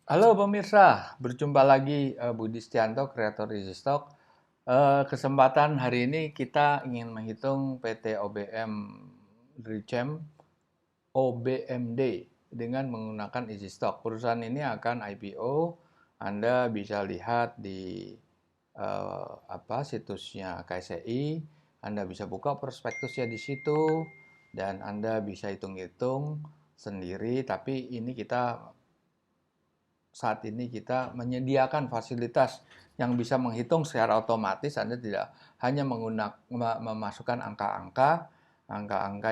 Halo pemirsa, berjumpa lagi Budi Setianto, kreator EasyStock. Kesempatan hari ini kita ingin menghitung PT OBM Richem OBMD dengan menggunakan EasyStock. Perusahaan ini akan IPO. Anda bisa lihat di situsnya KSEI. Anda bisa buka prospektusnya di situ dan Anda bisa hitung-hitung sendiri. Tapi saat ini kita menyediakan fasilitas yang bisa menghitung secara otomatis. Anda tidak hanya memasukkan angka-angka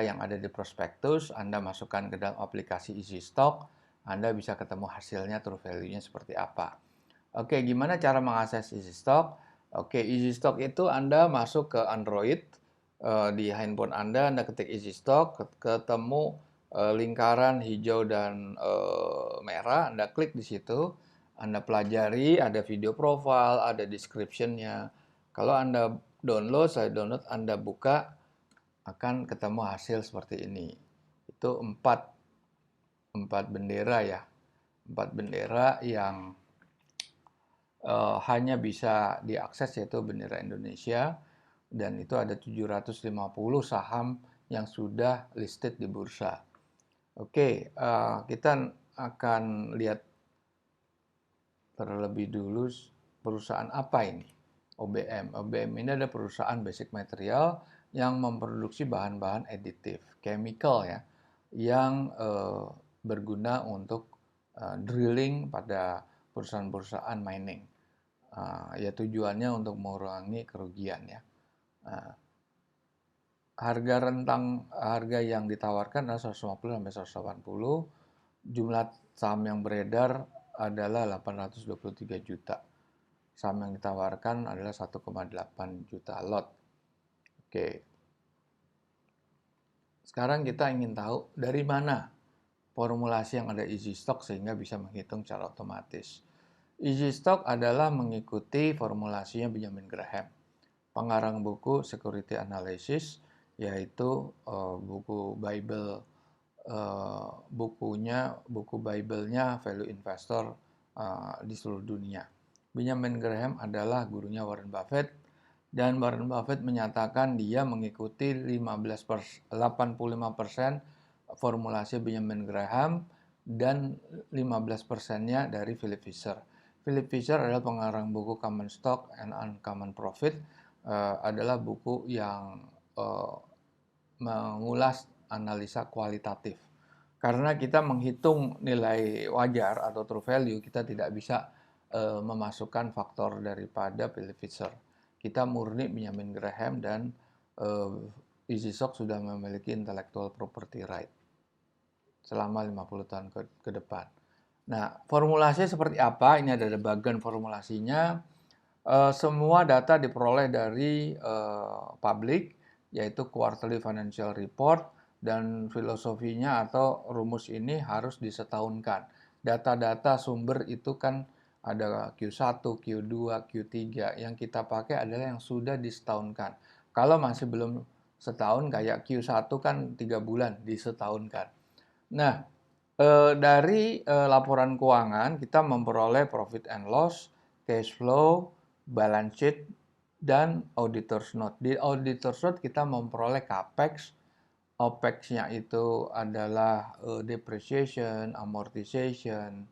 yang ada di prospektus, Anda masukkan ke dalam aplikasi EasyStock, Anda bisa ketemu hasilnya, true value-nya seperti apa. Oke, gimana cara mengakses EasyStock? Oke, EasyStock itu Anda masuk ke Android, di handphone Anda ketik EasyStock, ketemu lingkaran hijau dan merah, Anda klik di situ, Anda pelajari, ada video profile, ada description-nya. Kalau Anda download, saya download, Anda buka, akan ketemu hasil seperti ini. Itu empat bendera ya, empat bendera yang hanya bisa diakses, yaitu bendera Indonesia, dan itu ada 750 saham yang sudah listed di bursa. Oke, kita akan lihat terlebih dulu perusahaan apa ini. OBM. OBM ini adalah perusahaan basic material yang memproduksi bahan-bahan aditif, chemical ya, yang berguna untuk drilling pada perusahaan-perusahaan mining. Ya tujuannya untuk mengurangi kerugian ya. Harga yang ditawarkan adalah 150 sampai 180. Jumlah saham yang beredar adalah 823 juta. Saham yang ditawarkan adalah 1,8 juta lot. Oke. Sekarang kita ingin tahu dari mana formulasi yang ada EasyStock sehingga bisa menghitung secara otomatis. EasyStock adalah mengikuti formulasinya Benjamin Graham, pengarang buku Security Analysis, yaitu buku Bible, buku Bible-nya Value Investor di seluruh dunia. Benjamin Graham adalah gurunya Warren Buffett, dan Warren Buffett menyatakan dia mengikuti 85% formulasi Benjamin Graham dan 15%-nya dari Philip Fisher. Philip Fisher adalah pengarang buku Common Stock and Uncommon Profit, adalah buku yang mengulas analisa kualitatif. Karena kita menghitung nilai wajar atau true value, kita tidak bisa memasukkan faktor daripada Philip Fisher. Kita murni Benjamin Graham, dan EasyStock sudah memiliki intellectual property right selama 50 tahun ke depan. Nah, formulasinya seperti apa? Ini ada bagian formulasinya. Semua data diperoleh dari publik, yaitu quarterly financial report, dan filosofinya atau rumus ini harus disetahunkan. Data-data sumber itu kan ada Q1, Q2, Q3. Yang kita pakai adalah yang sudah disetahunkan. Kalau masih belum setahun, kayak Q1 kan 3 bulan disetahunkan. Nah, dari laporan keuangan kita memperoleh profit and loss, cash flow, balance sheet, dan auditor's note. Di auditor's note kita memperoleh capex, OPEX-nya itu adalah depreciation, amortization,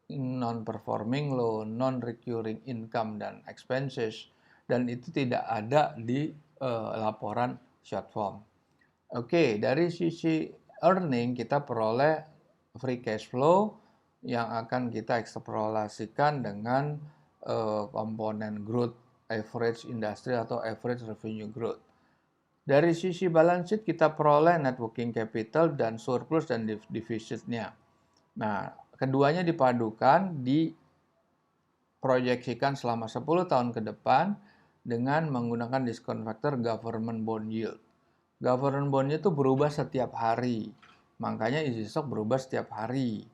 non-performing loan, non-recurring income, dan expenses, dan itu tidak ada di laporan short form. Oke, dari sisi earning kita peroleh free cash flow yang akan kita ekstrapolasikan dengan komponen growth average industry atau average revenue growth. Dari sisi balance sheet kita peroleh net working capital dan surplus dan defisitnya. Nah, keduanya dipadukan, diproyeksikan selama 10 tahun ke depan dengan menggunakan discount factor government bond yield. Government bond itu berubah setiap hari, makanya EasyStock berubah setiap hari.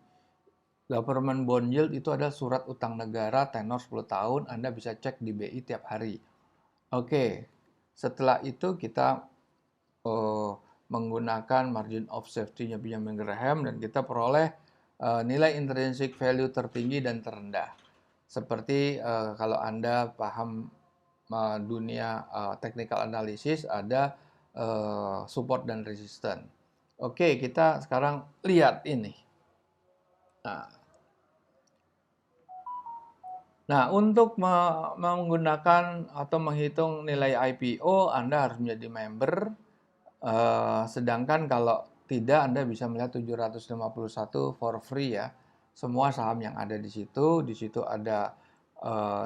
Government bond yield itu adalah surat utang negara tenor 10 tahun, Anda bisa cek di BI tiap hari. Oke, setelah itu kita menggunakan margin of safety-nya Benjamin Graham, dan kita peroleh nilai intrinsic value tertinggi dan terendah. Seperti kalau Anda paham dunia technical analysis, ada support dan resistance. Oke, kita sekarang lihat ini. Nah, untuk menggunakan atau menghitung nilai IPO, Anda harus menjadi member. Sedangkan kalau tidak, Anda bisa melihat 751 for free ya. Semua saham yang ada di situ ada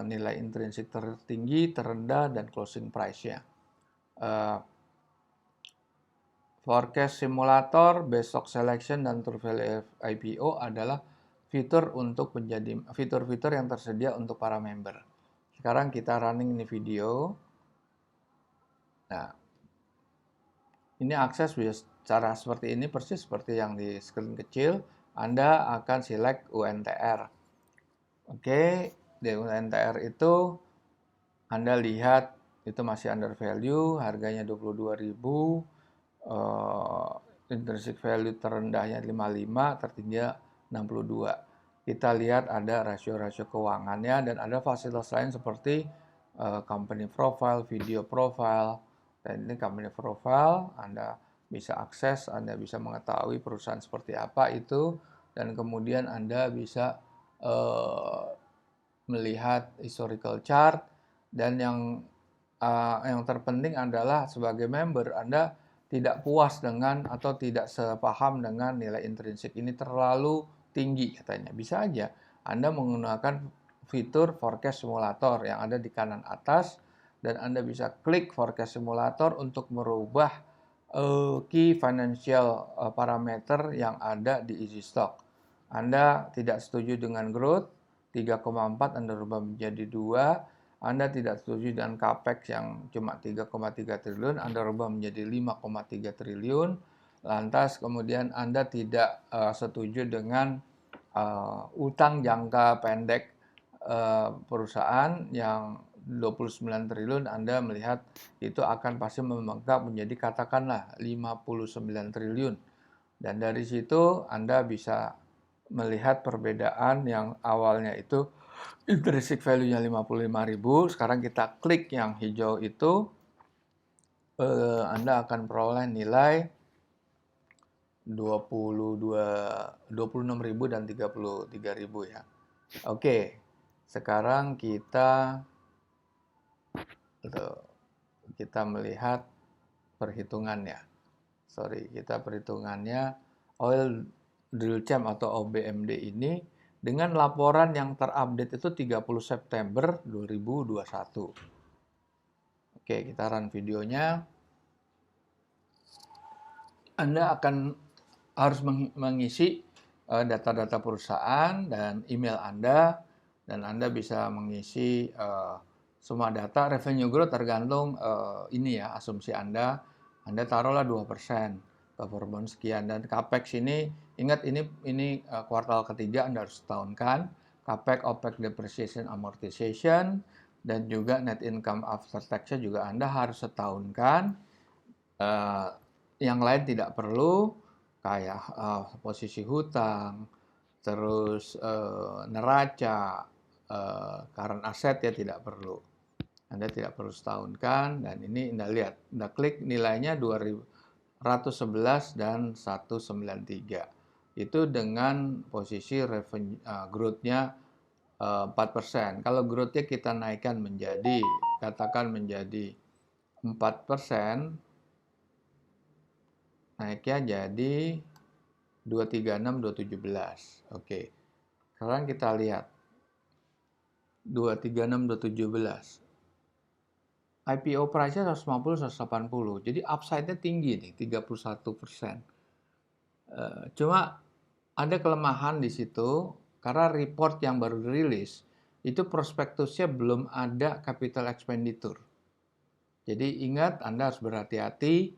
nilai intrinsik tertinggi, terendah, dan closing price-nya. Forecast simulator, besok selection, dan true value IPO adalah fitur yang tersedia untuk para member. Sekarang kita running ini video. Nah, ini akses cara seperti ini, persis seperti yang di screen kecil. Anda akan select UNTR. Oke, di UNTR itu Anda lihat itu masih under value, harganya 22.000. Intrinsic value terendahnya 55, tertingginya 62. Kita lihat ada rasio-rasio keuangannya dan ada fasilitas lain seperti company profile, video profile. Dan ini company profile, Anda bisa akses, Anda bisa mengetahui perusahaan seperti apa itu, dan kemudian Anda bisa melihat historical chart, dan yang terpenting adalah sebagai member Anda tidak puas dengan atau tidak sepaham dengan nilai intrinsik ini terlalu tinggi katanya. Bisa aja Anda menggunakan fitur forecast simulator yang ada di kanan atas, dan Anda bisa klik forecast simulator untuk merubah key financial parameter yang ada di easy stock. Anda tidak setuju dengan growth 3,4, Anda rubah menjadi 2. Anda tidak setuju dengan capex yang cuma 3,3 triliun, Anda rubah menjadi 5,3 triliun. Lantas kemudian Anda tidak setuju dengan utang jangka pendek perusahaan yang 29 triliun, Anda melihat itu akan pasti membengkak menjadi katakanlah 59 triliun. Dan dari situ Anda bisa melihat perbedaan yang awalnya itu intrinsic value-nya 55.000, sekarang kita klik yang hijau itu, Anda akan peroleh nilai 26.000 dan 33.000 ya. Oke, sekarang kita melihat perhitungannya. Kita perhitungannya Oil Drill Champ atau OBMD ini dengan laporan yang terupdate itu 30 September 2021. Oke, kita run videonya. Anda akan harus mengisi data-data perusahaan dan email Anda, dan Anda bisa mengisi semua data. Revenue growth tergantung ini ya, asumsi Anda. Anda taruhlah 2%. Performance sekian, dan capex ini ingat ini kuartal ketiga Anda harus setahunkan. Capex, OPEX, depreciation, amortization, dan juga net income after tax-nya juga Anda harus setahunkan. Yang lain tidak perlu, kayak posisi hutang, terus neraca, current asset ya tidak perlu. Anda tidak perlu setahunkan, dan ini Anda lihat, Anda klik nilainya 211 dan 193. Itu dengan posisi revenue growth-nya 4%. Kalau growth-nya kita naikkan menjadi, katakan menjadi 4%, naiknya jadi 236, 217. Oke. Sekarang kita lihat 236, 217. IPO price-nya 150, 180. Jadi upside-nya tinggi nih, 31%. Cuma ada kelemahan di situ karena report yang baru dirilis itu prospektusnya belum ada capital expenditure. Jadi ingat, Anda harus berhati-hati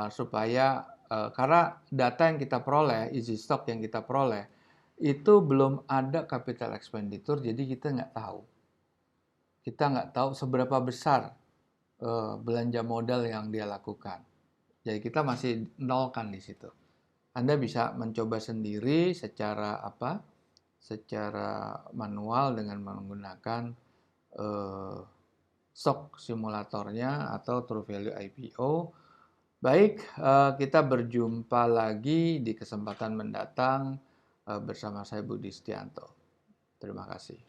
supaya karena data yang kita peroleh, easy stock yang kita peroleh itu belum ada capital expenditure, jadi kita nggak tahu. Kita nggak tahu seberapa besar belanja modal yang dia lakukan. Jadi kita masih nolkan di situ. Anda bisa mencoba sendiri secara secara manual dengan menggunakan stock simulatornya atau True Value IPO. Baik, kita berjumpa lagi di kesempatan mendatang bersama saya Budi Setianto. Terima kasih.